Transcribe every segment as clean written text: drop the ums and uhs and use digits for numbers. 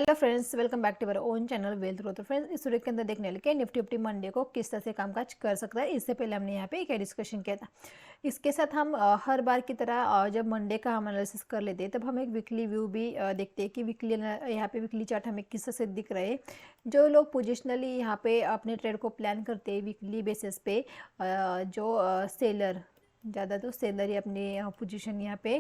Hello friends, welcome back to our own channel wealth growth. Friends, इस video के अंदर देखने लगे निफ्टी फिफ्टी मंडे को किस तरह से कामकाज कर सकता है। इससे पहले हमने यहाँ पे क्या डिस्कशन किया था। इसके साथ हम हर बार की तरह जब मंडे का हम एनालिसिस कर लेते हैं तब हम एक वीकली व्यू भी देखते हैं कि वीकली यहाँ पे वीकली चार्ट हमें किस तरह से दिख रहे हैं। जो लोग पोजिशनली यहाँ पे अपने ट्रेड को प्लान करते हैं वीकली बेसिस पे, जो सेलर ज़्यादा तो सेलर ही अपनी पोजीशन यहाँ पे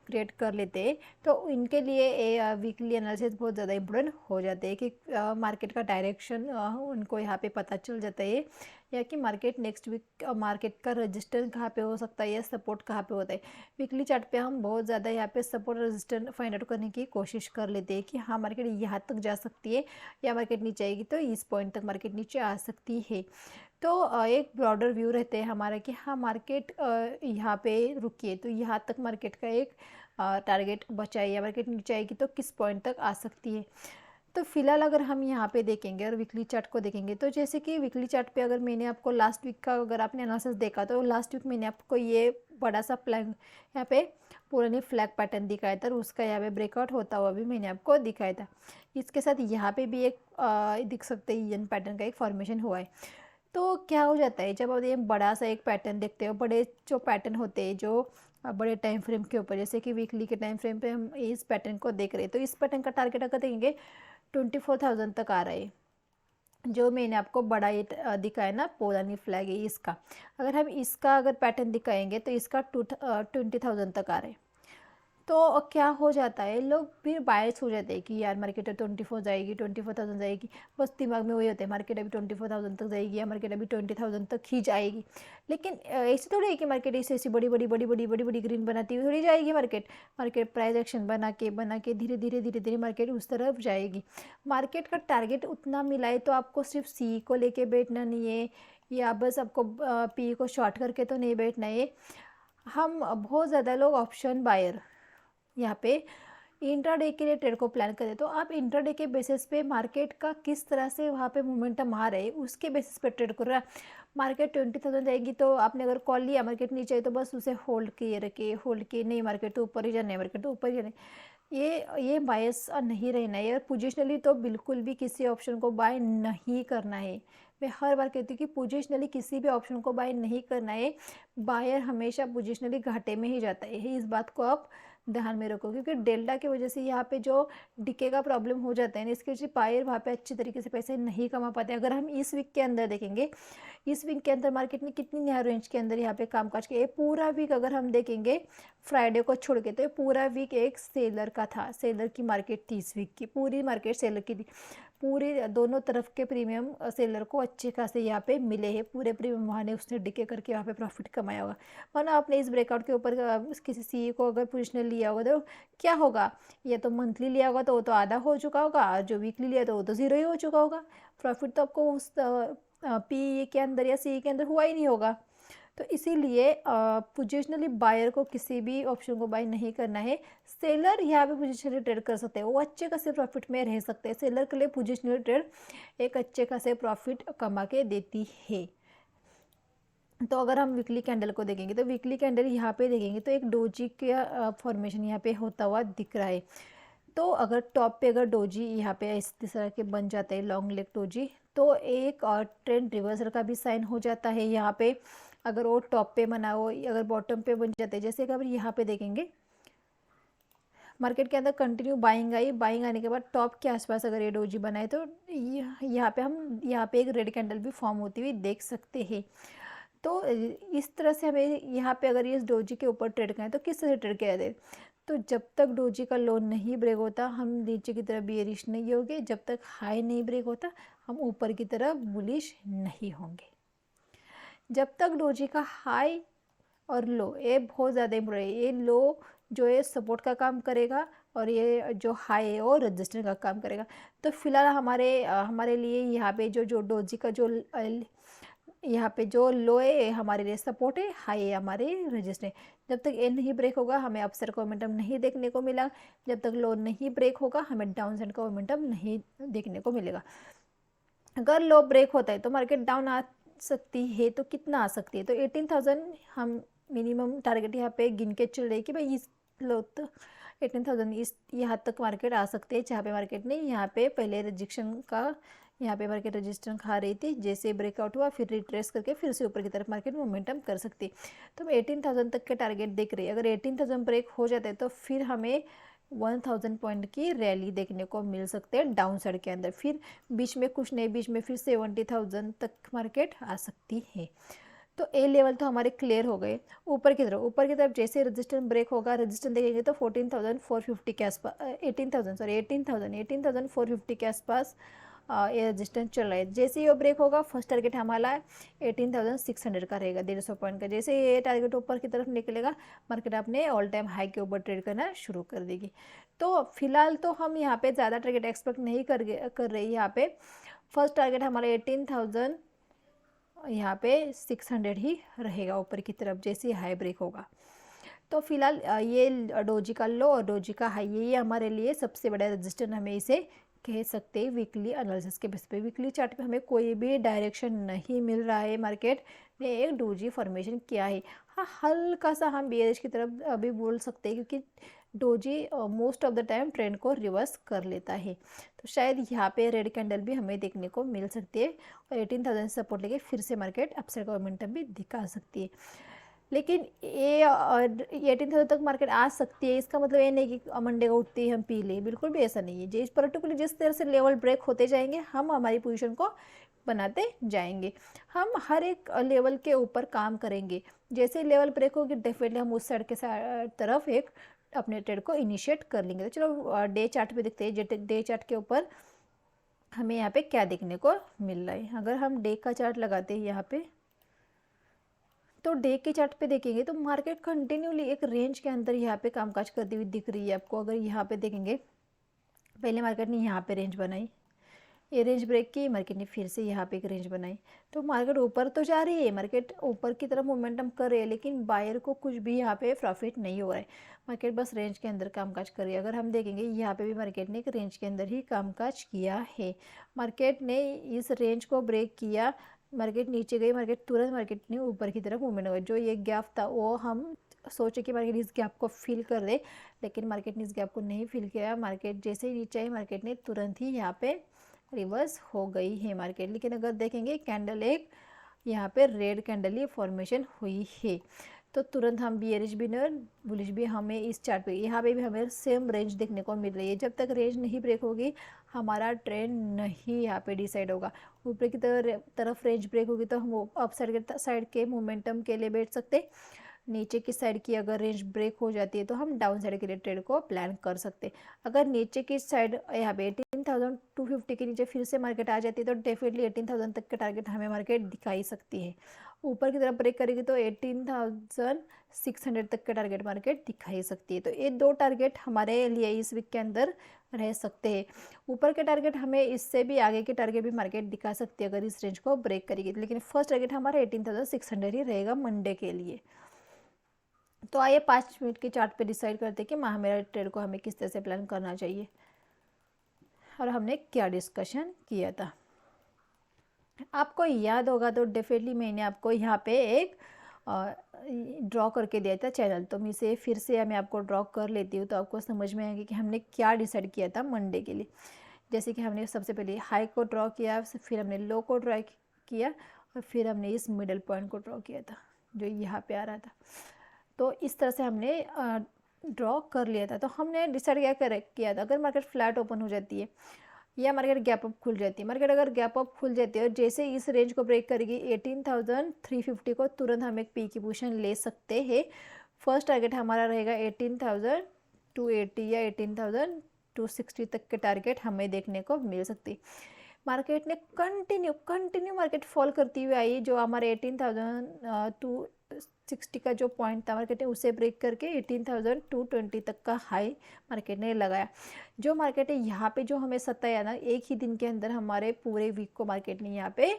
क्रिएट कर लेते हैं, तो इनके लिए वीकली एनालिसिस बहुत ज़्यादा इम्पोर्टेंट हो जाते हैं कि मार्केट का डायरेक्शन उनको यहाँ पे पता चल जाता है, या कि मार्केट नेक्स्ट वीक मार्केट का रजिस्टेंस कहाँ पे हो सकता है या सपोर्ट कहाँ पे होता है। वीकली चार्ट पे हम बहुत ज़्यादा यहाँ पे सपोर्ट रजिस्टेंस फाइंड आउट करने की कोशिश कर लेते हैं कि हाँ मार्केट यहाँ तक जा सकती है, या मार्केट नीचे आएगी तो इस पॉइंट तक मार्केट नीचे आ सकती है। तो एक ब्रॉडर व्यू रहते हैं हमारा कि हाँ मार्केट यहाँ पे रुकी है तो यहाँ तक मार्केट का एक टारगेट बचा है, या मार्केट नीचे आएगी तो किस पॉइंट तक आ सकती है। तो फिलहाल अगर हम यहाँ पे देखेंगे और वीकली चार्ट को देखेंगे तो जैसे कि वीकली चार्ट पे अगर मैंने आपको लास्ट वीक का अगर आपने एनालिसिस देखा तो लास्ट वीक मैंने आपको ये बड़ा सा फ्लैग यहाँ पे पुरानी फ्लैग पैटर्न दिखाया था और उसका यहाँ पे ब्रेकआउट होता हुआ भी मैंने आपको दिखाया था। इसके साथ यहाँ पे भी एक दिख सकते हैं यन पैटर्न का एक फॉर्मेशन हुआ है। तो क्या हो जाता है जब आप ये बड़ा सा एक पैटर्न देखते हो, बड़े जो पैटर्न होते हैं जो बड़े टाइम फ्रेम के ऊपर, जैसे कि वीकली के टाइम फ्रेम पे हम इस पैटर्न को देख रहे हैं, तो इस पैटर्न का टारगेट अगर देखेंगे 24,000 तक आ रहा है। जो मैंने आपको बड़ा ये दिखाया ना पुरानी फ्लैग है इसका, अगर हम इसका अगर पैटर्न दिखाएंगे तो इसका 20,000 तक आ रहा है। तो क्या हो जाता है, लोग फिर बायस हो जाते हैं कि यार मार्केट 24 जाएगी, 24,000 जाएगी। बस दिमाग में वही होता है मार्केट अभी 24,000 तक जाएगी या मार्केट अभी 20,000 तक ही जाएगी। लेकिन ऐसे थोड़ी है कि मार्केट ऐसी ऐसी बड़ी बड़ी बड़ी बड़ी बड़ी बड़ी ग्रीन बनाती हुई थोड़ी जाएगी। मार्केट मार्केट प्राइस एक्शन बना के धीरे धीरे धीरे धीरे मार्केट उस तरफ जाएगी। मार्केट का टारगेट उतना मिला है तो आपको सिर्फ सी को लेके बैठना नहीं है, या बस आपको पी को शॉर्ट करके तो नहीं बैठना है। हम बहुत ज़्यादा लोग ऑप्शन बायर यहाँ पे इंट्राडे के लिए ट्रेड को प्लान करें, तो आप इंट्राडे के बेसिस पे मार्केट का किस तरह से वहाँ पे मोमेंटम आ रहा है उसके बेसिस पे ट्रेड कर रहा है। मार्केट 20,000 जाएगी तो आपने अगर कॉल लिया मार्केट नीचे है तो बस उसे होल्ड किए रखिए, होल्ड किए, नहीं मार्केट तो ऊपर ही जाना है, मार्केट तो ऊपर ही जाना है। ये बायस नहीं रहना है। और पोजिशनली तो बिल्कुल भी किसी ऑप्शन को बाय नहीं करना है। मैं हर बार कहती हूँ कि पोजिशनली किसी भी ऑप्शन को बाय नहीं करना है। बायर हमेशा पोजिशनली घाटे में ही जाता है, इस बात को आप ध्यान में रखो, क्योंकि डेल्टा की वजह से यहाँ पे जो डिके का प्रॉब्लम हो जाता है ना, इसके वजह से बायर वहाँ पे अच्छी तरीके से पैसे नहीं कमा पाते। अगर हम इस वीक के अंदर देखेंगे, इस वीक के अंदर मार्केट ने कितनी नया रेंज के अंदर यहाँ पे कामकाज किया। पूरा वीक अगर हम देखेंगे फ्राइडे को छोड़ के, तो पूरा वीक एक सेलर का था, सेलर की मार्केट थी। इस वीक की पूरी मार्केट सेलर की थी। पूरे दोनों तरफ के प्रीमियम सेलर को अच्छे खासे यहाँ पे मिले हैं। पूरे प्रीमियम वहाँ ने उसने डिके करके वहाँ पे प्रॉफिट कमाया होगा। वरना आपने इस ब्रेकआउट के ऊपर किसी सी को अगर पोजिशनल लिया होगा तो क्या होगा, ये तो मंथली लिया होगा तो वो तो आधा हो चुका होगा, जो वीकली लिया तो वो तो ज़ीरो ही हो चुका होगा। प्रॉफिट तो आपको उस पी के अंदर या सी के अंदर हुआ ही नहीं होगा। तो इसीलिए पोजिशनली बायर को किसी भी ऑप्शन को बाय नहीं करना है। सेलर यहाँ पे पोजिशनली ट्रेड कर सकते हैं, वो अच्छे खासे प्रॉफिट में रह सकते हैं। सेलर के लिए पोजिशनली ट्रेड एक अच्छे खासे प्रॉफिट कमा के देती है। तो अगर हम वीकली कैंडल को देखेंगे तो वीकली कैंडल यहाँ पे देखेंगे तो एक डोजी का फॉर्मेशन यहाँ पे होता हुआ दिख रहा है। तो अगर टॉप पे अगर डोजी यहाँ पे इस तरह के बन जाते हैं लॉन्ग लेग डोजी, तो एक ट्रेंड रिवर्सल का भी साइन हो जाता है यहाँ पे। अगर वो टॉप पे बना हो, अगर बॉटम पे बन जाते हैं, जैसे कि अगर यहाँ पे देखेंगे मार्केट के अंदर कंटिन्यू बाइंग आई, बाइंग आने के बाद टॉप के आसपास अगर ये डोजी बनाए तो यहाँ पे हम यहाँ पे एक रेड कैंडल भी फॉर्म होती हुई देख सकते हैं। तो इस तरह से हमें यहाँ पे अगर इस डोजी के ऊपर ट्रेड करें तो किस तरह ट्रेड किया जाए, तो जब तक डोजी का लो नहीं ब्रेक होता हम नीचे की तरफ बियरिश नहीं होंगे, जब तक हाई नहीं ब्रेक होता हम ऊपर की तरफ बुलिश नहीं होंगे। जब तक डोजी का हाई और लो, ये बहुत ज़्यादा इम्पोर्टेंट है। ये लो जो है सपोर्ट का काम करेगा और ये जो हाई है वो रजिस्टर का काम करेगा। तो फिलहाल हमारे लिए यहाँ पे जो डोजी का जो यहाँ पे जो लो है हमारे लिए सपोर्ट है, हाई है हमारे रजिस्टर है। जब तक ये नहीं ब्रेक होगा हमें अपसाइड का मोमेंटम नहीं देखने को मिला, जब तक लो नहीं ब्रेक होगा हमें डाउन साइड का मोमेंटम नहीं देखने को मिलेगा। अगर लो ब्रेक होता है तो मार्केट डाउन आ सकती है, तो कितना आ सकती है, तो 18,000 हम मिनिमम टारगेट यहाँ पे गिन के चल रहे कि भाई इस लो तो 18,000 इस यहाँ तक मार्केट आ सकते हैं, जहाँ पे मार्केट ने यहाँ पे पहले रिजेक्शन का, यहाँ पे मार्केट रजिस्टर खा रही थी, जैसे ब्रेकआउट हुआ फिर रिट्रेस करके फिर से ऊपर की तरफ मार्केट मोमेंटम कर सकती है। तो हम 18,000 तक के टारगेट देख रही है। अगर 18,000 ब्रेक हो जाता है तो फिर हमें 1000 पॉइंट की रैली देखने को मिल सकते हैं डाउन साइड के अंदर, फिर बीच में कुछ नहीं, बीच में फिर 70,000 तक मार्केट आ सकती है। तो ए लेवल तो हमारे क्लियर हो गए। ऊपर की तरफ जैसे रजिस्टेंस ब्रेक होगा, रजिस्टेंस देखेंगे तो 14,450 के आसपास, 18,450 के आसपास ये रजिस्टेंस चल रहा है। जैसे ये ब्रेक होगा फर्स्ट टारगेट हमारा 18,600 का रहेगा, 150 पॉइंट का। जैसे ये टारगेट ऊपर की तरफ निकलेगा मार्केट अपने ऑल टाइम हाई के ऊपर ट्रेड करना शुरू कर देगी। तो फिलहाल तो हम यहाँ पे ज़्यादा टारगेट एक्सपेक्ट नहीं कर रही। यहाँ पे फर्स्ट टारगेट हमारा 18,000 यहाँ पे 600 ही रहेगा ऊपर की तरफ जैसे हाई ब्रेक होगा। तो फिलहाल ये डोजी का लो और डोजी का हाई, ये हमारे लिए सबसे बड़ा रजिस्टेंस हमें इसे कह सकते हैं वीकली एनालिसिस के बेस पे। वीकली चार्ट पे हमें कोई भी डायरेक्शन नहीं मिल रहा है, मार्केट ने एक डोजी फॉर्मेशन किया है। हाँ, हल्का सा हम बेयरिश की तरफ अभी बोल सकते हैं, क्योंकि doji most of the time trend को रिवर्स कर लेता है। तो शायद यहाँ पे रेड कैंडल भी हमें देखने को मिल सकती है और 18,000 सपोर्ट लेके फिर से मार्केट अपसाइड का मोमेंटम भी दिखा सकती है। लेकिन ये 18,000 तक मार्केट आ सकती है, इसका मतलब ये नहीं कि मंडे को उठते ही हम पी लें, बिल्कुल भी ऐसा नहीं है। जिस पर्टिकुलर जिस तरह से लेवल ब्रेक होते जाएंगे हम हमारी पोजीशन को बनाते जाएंगे। हम हर एक लेवल के ऊपर काम करेंगे। जैसे लेवल ब्रेक होगी डेफिनेटली हम उस साइड के तरफ एक अपने ट्रेड को इनिशिएट कर लेंगे। तो चलो डे चार्ट पे देखते हैं, डे चार्ट के ऊपर हमें यहाँ पे क्या देखने को मिल रहा है। अगर हम डे का चार्ट लगाते हैं यहाँ पे, तो डे के चार्ट पे देखेंगे तो मार्केट कंटिन्यूली एक रेंज के अंदर यहाँ पे कामकाज करती हुई दिख रही है आपको। अगर यहाँ पे देखेंगे पहले मार्केट ने यहाँ पे रेंज बनाई, ये रेंज ब्रेक की, मार्केट ने फिर से यहाँ पे एक रेंज बनाई। तो मार्केट ऊपर तो जा रही है, मार्केट ऊपर की तरफ मोमेंटम कर रही है, लेकिन बायर को कुछ भी यहाँ पे प्रॉफिट नहीं हो रहा है। मार्केट बस रेंज के अंदर कामकाज कर रही है। अगर हम देखेंगे यहाँ पे भी मार्केट ने एक रेंज के अंदर ही कामकाज किया है। मार्केट ने इस रेंज को ब्रेक किया, मार्केट नीचे गई, मार्केट तुरंत मार्केट ने ऊपर की तरफ मूवमेंट हो गई। जो ये गैप था वो हम सोचे कि मार्केट इस गैप को फिल कर दे, लेकिन मार्केट ने इस गैप को नहीं फिल किया। मार्केट जैसे ही नीचे आई मार्केट ने तुरंत ही यहाँ पे रिवर्स हो गई है मार्केट। लेकिन अगर देखेंगे कैंडल एक यहाँ पे रेड कैंडल ही फॉर्मेशन हुई है, तो तुरंत हम बियरिश भी और बुलिश भी हमें इस चार्ट पे यहाँ पे भी हमें सेम रेंज देखने को मिल रही है। जब तक रेंज नहीं ब्रेक होगी हमारा ट्रेंड नहीं यहाँ पे डिसाइड होगा। ऊपर की तरफ रेंज ब्रेक होगी तो हम अप साइड के मोमेंटम के लिए बैठ सकते। नीचे की साइड की अगर रेंज ब्रेक हो जाती है तो हम डाउन साइड के लिए ट्रेड को प्लान कर सकते। अगर नीचे की साइड यहाँ पे 18,250 के नीचे फिर से मार्केट आ जाती है तो डेफिनेटली 18,000 तक के टारगेट हमें मार्केट दिखाई सकती है। ऊपर की तरफ ब्रेक करेगी तो 18,600 तक के टारगेट मार्केट दिखाई सकती है। तो ये दो टारगेट हमारे लिए इस वीक के अंदर रह सकते हैं। ऊपर के टारगेट हमें इससे भी आगे के टारगेट भी मार्केट दिखा सकती है अगर इस रेंज को ब्रेक करेगी, लेकिन फर्स्ट टारगेट हमारा 18,600 ही रहेगा मंडे के लिए। तो आइए 5 मिनट के चार्ट पे डिसाइड करते हैं कि मेरा ट्रेड को हमें किस तरह से प्लान करना चाहिए और हमने क्या डिस्कशन किया था। आपको याद होगा तो डेफिनेटली मैंने आपको यहाँ पे एक ड्रॉ करके दिया था चैनल, तो मैं इसे फिर से मैं आपको ड्रॉ कर लेती हूँ तो आपको समझ में आएगी कि हमने क्या डिसाइड किया था मंडे के लिए। जैसे कि हमने सबसे पहले हाई को ड्रॉ किया, फिर हमने लो को ड्रॉ किया और फिर हमने इस मिडल पॉइंट को ड्रॉ किया था जो यहाँ पे आ रहा था। तो इस तरह से हमने ड्रॉ कर लिया था। तो हमने डिसाइड क्या किया था, अगर मार्केट फ्लैट ओपन हो जाती है या मार्केट गैप अप खुल जाती है, मार्केट अगर गैप अप खुल जाती है और जैसे इस रेंज को ब्रेक करेगी 18,350 को तुरंत हम एक पी की पोजीशन ले सकते हैं। फर्स्ट टारगेट हमारा रहेगा 18,280 या 18,260 तक के टारगेट हमें देखने को मिल सकती है। मार्केट ने कंटिन्यू मार्केट फॉल करती हुई आई, जो हमारे 18,260 का जो पॉइंट था मार्केट ने उसे ब्रेक करके 18,220 तक का हाई मार्केट ने लगाया। जो मार्केट है यहाँ पे जो हमें सताया ना, एक ही दिन के अंदर हमारे पूरे वीक को मार्केट ने यहाँ पे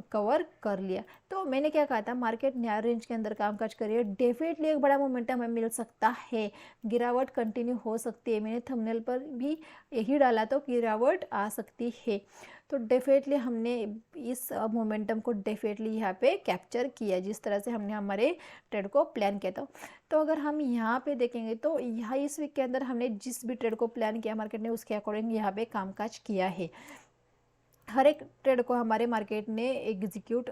कवर कर लिया। तो मैंने क्या कहा था, मार्केट नया रेंज के अंदर कामकाज कर रही है, डेफिनेटली एक बड़ा मोमेंटम हमें मिल सकता है, गिरावट कंटिन्यू हो सकती है। मैंने थंबनेल पर भी यही डाला तो गिरावट आ सकती है। तो डेफिनेटली हमने इस मोमेंटम को डेफिनेटली यहाँ पे कैप्चर किया, जिस तरह से हमने हमारे ट्रेड को प्लान किया था। तो अगर हम यहाँ पे देखेंगे तो यहाँ इस वीक के अंदर हमने जिस भी ट्रेड को प्लान किया मार्केट ने, उसके अकॉर्डिंग यहाँ पे कामकाज किया है। हर एक ट्रेड को हमारे मार्केट ने एग्जीक्यूट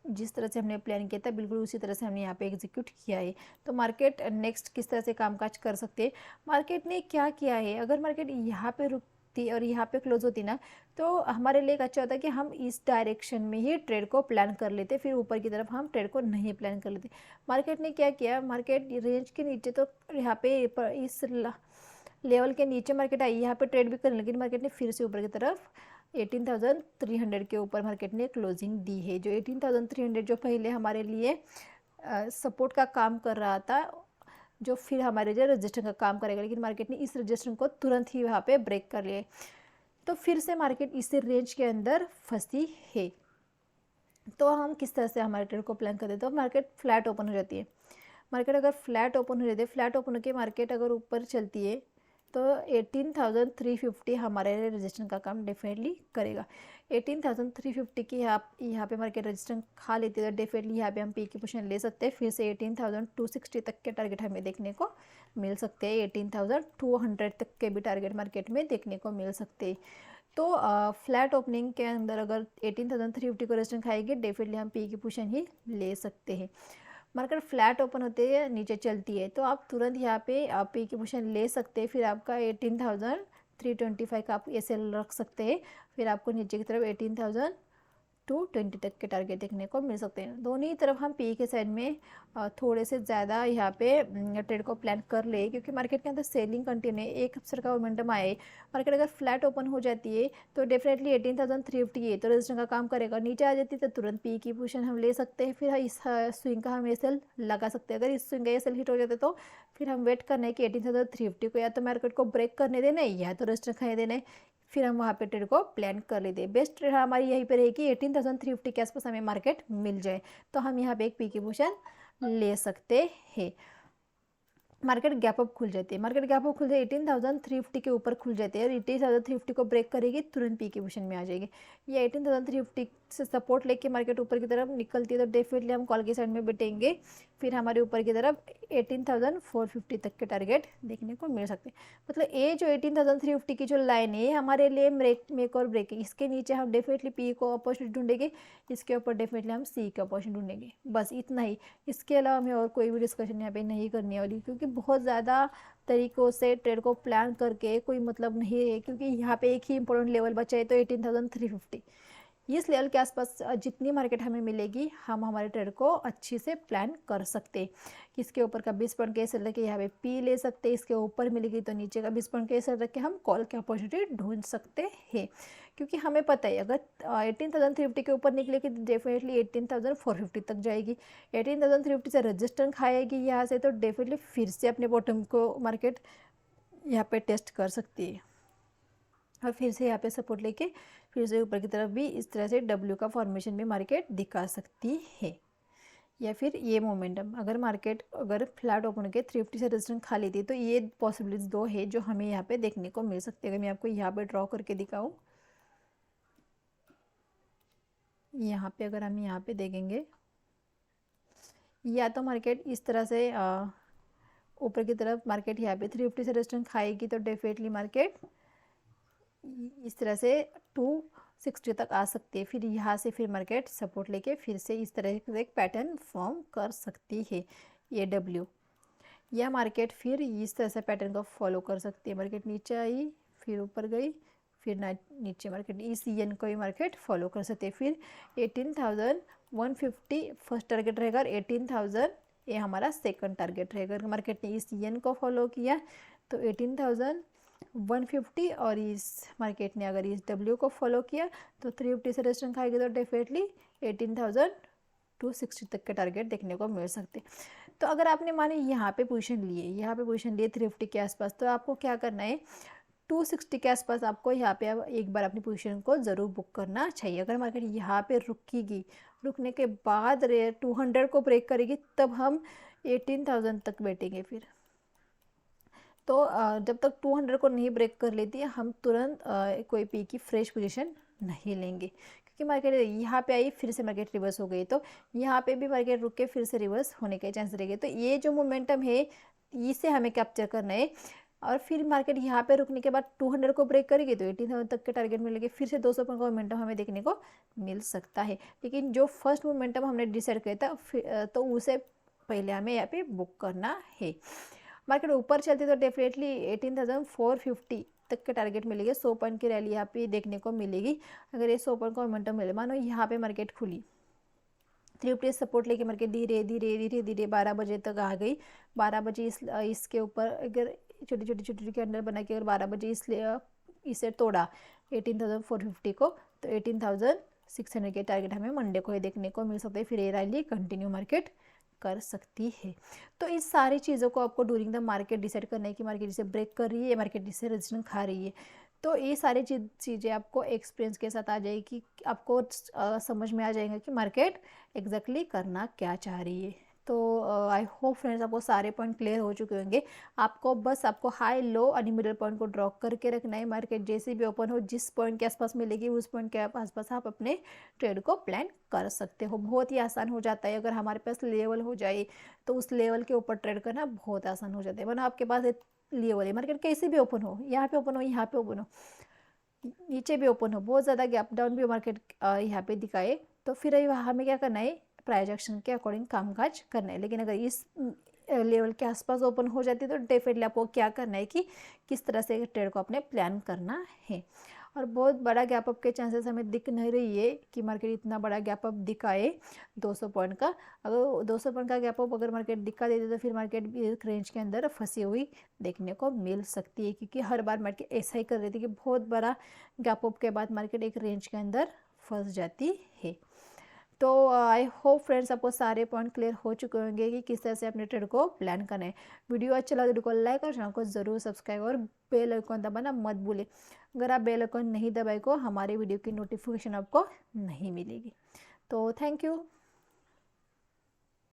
जिस तरह से हमने प्लान किया था बिल्कुल उसी तरह से हमने यहाँ पे एग्जीक्यूट किया है। तो मार्केट नेक्स्ट किस तरह से कामकाज कर सकते हैं, मार्केट ने क्या किया है, अगर मार्केट यहाँ पे रुकती और यहाँ पे क्लोज होती ना, तो हमारे लिए एक अच्छा होता है कि हम इस डायरेक्शन में ही ट्रेड को प्लान कर लेते, फिर ऊपर की तरफ हम ट्रेड को नहीं प्लान कर लेते। मार्केट ने क्या किया, मार्केट रेंज के नीचे तो यहाँ पे इस लेवल के नीचे मार्केट आई, यहाँ पे ट्रेड भी कर, लेकिन मार्केट ने फिर से ऊपर की तरफ 18,300 के ऊपर मार्केट ने क्लोजिंग दी है। जो 18,300 जो पहले हमारे लिए सपोर्ट का काम कर रहा था, जो फिर हमारे जो रजिस्टर का काम करेगा, लेकिन मार्केट ने इस रजिस्टर को तुरंत ही वहाँ पे ब्रेक कर लिया। तो फिर से मार्केट इस रेंज के अंदर फंसी है। तो हम किस तरह से हमारे ट्रेड को प्लान करते हैं, तो मार्केट फ्लैट ओपन हो जाती है। मार्केट अगर फ्लैट ओपन हो जाती है, फ्लैट ओपन होकर मार्केट अगर ऊपर चलती है तो 18,350 हमारे रेजिस्टेंस का काम डेफिनेटली करेगा। 18,350 की यहाँ पे मार्केट रेजिस्टेंस खा लेती है, तो डेफिनेटली यहाँ पे हम पी की पोजीशन ले सकते हैं। फिर से 18,260 तक के टारगेट हमें देखने को मिल सकते हैं, 18,200 तक के भी टारगेट मार्केट में देखने को मिल सकते हैं। तो फ्लैट ओपनिंग के अंदर अगर 18,350 को रेजिस्टेंस खाएगी, डेफिनेटली हम पी की पोजीशन ही ले सकते हैं। मार्केट फ्लैट ओपन होते हैं, नीचे चलती है, तो आप तुरंत यहाँ पे आप पी की पोजीशन ले सकते हैं। फिर आपका 18,325 का आप एसएल रख सकते हैं। फिर आपको नीचे की तरफ 18,220 तक के टारगेट देखने को मिल सकते हैं। दोनों ही तरफ हम पी के साइड में थोड़े से ज़्यादा यहाँ पे ट्रेड को प्लान कर ले, क्योंकि मार्केट के अंदर सेलिंग कंटिन्यू है, एक अवसर का मोमेंटम आए। मार्केट अगर फ्लैट ओपन हो जाती है तो डेफिनेटली 18,350 है, तो रजिस्टर का काम करेगा। नीचे आ जाती है तो तुरंत पी की पोजीशन हम ले सकते हैं। फिर इस स्विंग का हम एसएल लगा सकते हैं। अगर इस स्विंग का एसएल हिट हो जाता है तो फिर हम वेट करना है कि 18,350 को या तो मार्केट को ब्रेक करने देना है या तो रजिस्टर खाने देना है, फिर हम वहाँ पे ट्रेड को प्लान कर लेते हैं। बेस्ट ट्रेड हमारी यहीं पे रहेगी, 18,350 के आसपास हमें मार्केट मिल जाए तो हम यहाँ पे एक पी की पोजीशन ले सकते हैं। मार्केट गैप अप खुल जाती है, मार्केट गैप अप खुल जाए 18,350 के ऊपर खुल जाते हैं, 18,350 को ब्रेक करेगी तुरंत पी की पोजीशन में आ जाएगी। ये 18,350 से सपोर्ट लेके मार्केट ऊपर की तरफ निकलती है तो डेफिनेटली हम कॉल की साइड में बैठेंगे। फिर हमारे ऊपर की तरफ 18,450 तक के टारगेट देखने को मिल सकते हैं। मतलब ये जो 18,350 की जो लाइन है हमारे लिए मेक और ब्रेक है। इसके नीचे हम डेफिनेटली पी को अपॉर्चुनिटी ढूंढेंगे, इसके ऊपर डेफिनेटली हम सी का अपॉर्चुनिटी ढूंढेंगे, बस इतना ही। इसके अलावा हमें और कोई भी डिस्कशन यहाँ पे नहीं करनी वाली, क्योंकि बहुत ज़्यादा तरीक़ों से ट्रेड को प्लान करके कोई मतलब नहीं है, क्योंकि यहाँ पे एक ही इंपॉर्टेंट लेवल बचा है तो 18,350। इस लेवल के आसपास जितनी मार्केट हमें मिलेगी हम हमारे ट्रेड को अच्छी से प्लान कर सकते हैं। इसके ऊपर का 20 पॉइंट के एसएल रख के यहाँ पे पी ले सकते हैं, इसके ऊपर मिलेगी तो नीचे का 20 पॉइंट के एसएल रख के हम कॉल की अपॉर्चुनिटी ढूंढ सकते हैं। क्योंकि हमें पता है अगर 18,350 के ऊपर निकलेगी तो डेफिनेटली 18,450 तक जाएगी। 18,350 से रजिस्टर खाएगी यहाँ से तो डेफिनेटली फिर से अपने बॉटम को मार्केट यहाँ पे टेस्ट कर सकती है, और फिर से यहाँ पे सपोर्ट लेके फिर से ऊपर की तरफ भी इस तरह से डब्ल्यू का फॉर्मेशन भी मार्केट दिखा सकती है। या फिर ये मोमेंटम अगर मार्केट अगर फ्लैट ओपन के 350 से रेजिस्टेंस खा लेती है तो ये पॉसिबिलिटीज दो है जो हमें यहाँ पे देखने को मिल सकती है। अगर मैं आपको यहाँ पे ड्रॉ करके दिखाऊँ, यहाँ पे अगर हम यहाँ पे देखेंगे, या तो मार्केट इस तरह से ऊपर की तरफ मार्केट यहाँ पे 350 से रेजिस्टेंस खाएगी तो डेफिनेटली मार्केट इस तरह से 260 तक आ सकती है। फिर यहाँ से फिर मार्केट सपोर्ट लेके फिर से इस तरह से एक पैटर्न फॉर्म कर सकती है, ये डब्ल्यू। यह मार्केट फिर इस तरह से पैटर्न को फॉलो कर सकती है। मार्केट नीचे आई फिर ऊपर गई फिर नीचे, मार्केट इस एन को भी मार्केट फॉलो कर सकते हैं। फिर 18,150 फर्स्ट टारगेट रहेगा, 18,000 ये हमारा सेकंड टारगेट रहेगा। मार्केट ने इस एन को फॉलो किया तो 18,150, और इस मार्केट ने अगर इस डब्ल्यू को फॉलो किया तो 350 से रेजिस्टेंस खाएगी तो डेफिनेटली 18,260 तक के टारगेट देखने को मिल सकते। तो अगर आपने माने यहाँ पे पोजीशन लिए 350 के आसपास, तो आपको क्या करना है, 260 के आसपास आपको यहाँ पे अब एक बार अपनी पोजीशन को ज़रूर बुक करना चाहिए। अगर मार्केट यहाँ पे रुकेगी, रुकने के बाद 200 को ब्रेक करेगी, तब हम 18,000 तक बैठेंगे फिर। तो जब तक 200 को नहीं ब्रेक कर लेती हम तुरंत कोई पी की फ्रेश पोजीशन नहीं लेंगे, क्योंकि मार्केट यहाँ पे आई फिर से मार्केट रिवर्स हो गई, तो यहाँ पे भी मार्केट रुक के फिर से रिवर्स होने के चांस रहेंगे। तो ये जो मोमेंटम है इसे हमें कैप्चर करना है। और फिर मार्केट यहाँ पे रुकने के बाद 200 को ब्रेक करेगी तो 18,000 तक के टारगेट मिलेंगे, फिर से 200 पॉइंट का मोमेंटम हमें देखने को मिल सकता है। लेकिन जो फर्स्ट मोमेंटम हमने डिसाइड किया था तो उसे पहले हमें यहाँ पे बुक करना है। मार्केट ऊपर चलती तो डेफिनेटली 18,450 तक के टारगेट मिलेंगे। 100 पॉइंट की रैली यहाँ पे देखने को मिलेगी। अगर ये 100 पॉइंट का मोमेंटम मिले, मानो यहाँ पे मार्केट खुली 350 सपोर्ट लेके मार्केट धीरे धीरे धीरे धीरे 12 बजे तक आ गई। 12 बजे इसके ऊपर अगर छोटी छोटी कैंडल बना के अगर 12 बजे इसे तोड़ा 18,450 को, तो 18,600 के टारगेट हमें मंडे को ही देखने को मिल सकते हैं। फिर ये रैली कंटिन्यू मार्केट कर सकती है। तो इस सारी चीज़ों को आपको ड्यूरिंग द मार्केट डिसाइड करना है कि मार्केट इसे ब्रेक कर रही है, मार्केट इसे रेजिस्टेंस खा रही है। तो ये सारी चीज़ें आपको एक्सपीरियंस के साथ आ जाएगी, आपको समझ में आ जाएगा कि मार्केट एग्जैक्टली करना क्या चाह रही है। तो आई होप फ्रेंड्स आपको सारे पॉइंट क्लियर हो चुके होंगे। आपको हाई लो और मिडल पॉइंट को ड्रॉ करके रखना है। मार्केट जैसे भी ओपन हो, जिस पॉइंट के आसपास मिलेगी उस पॉइंट के आसपास आप अपने ट्रेड को प्लान कर सकते हो। बहुत ही आसान हो जाता है। अगर हमारे पास लेवल हो जाए तो उस लेवल के ऊपर ट्रेड करना बहुत आसान हो जाता है। वरना आपके पास लेवल है, मार्केट कैसे भी ओपन हो, यहाँ पे ओपन हो, यहाँ पे ओपन हो, नीचे भी ओपन हो, बहुत ज़्यादा गैप डाउन भी मार्केट यहाँ पे दिखाए, तो फिर हमें क्या करना है, प्राइस एक्शन के अकॉर्डिंग कामकाज करना है। लेकिन अगर इस लेवल के आसपास ओपन हो जाती है तो डेफिनेटली आपको क्या करना है कि किस तरह से ट्रेड को अपने प्लान करना है। और बहुत बड़ा गैप अप के चांसेस हमें दिख नहीं रही है कि मार्केट इतना बड़ा गैप अप दिखाए 200 पॉइंट का। अगर 200 पॉइंट का गैप अप अगर मार्केट दिखा देती तो फिर मार्केट एक रेंज के अंदर फंसी हुई देखने को मिल सकती है, क्योंकि हर बार मार्केट ऐसा ही कर रही थी कि बहुत बड़ा गैप अप के बाद मार्केट एक रेंज के अंदर फंस जाती है। तो आई होप फ्रेंड्स आपको सारे पॉइंट क्लियर हो चुके होंगे कि किस तरह से अपने ट्रेड को प्लान करना है। वीडियो अच्छा लगा वीडियो को लाइक और चैनल को ज़रूर सब्सक्राइब और बेल आइकन दबाना मत भूलें। अगर आप बेल आइकन नहीं दबाए को हमारे वीडियो की नोटिफिकेशन आपको नहीं मिलेगी। तो थैंक यू।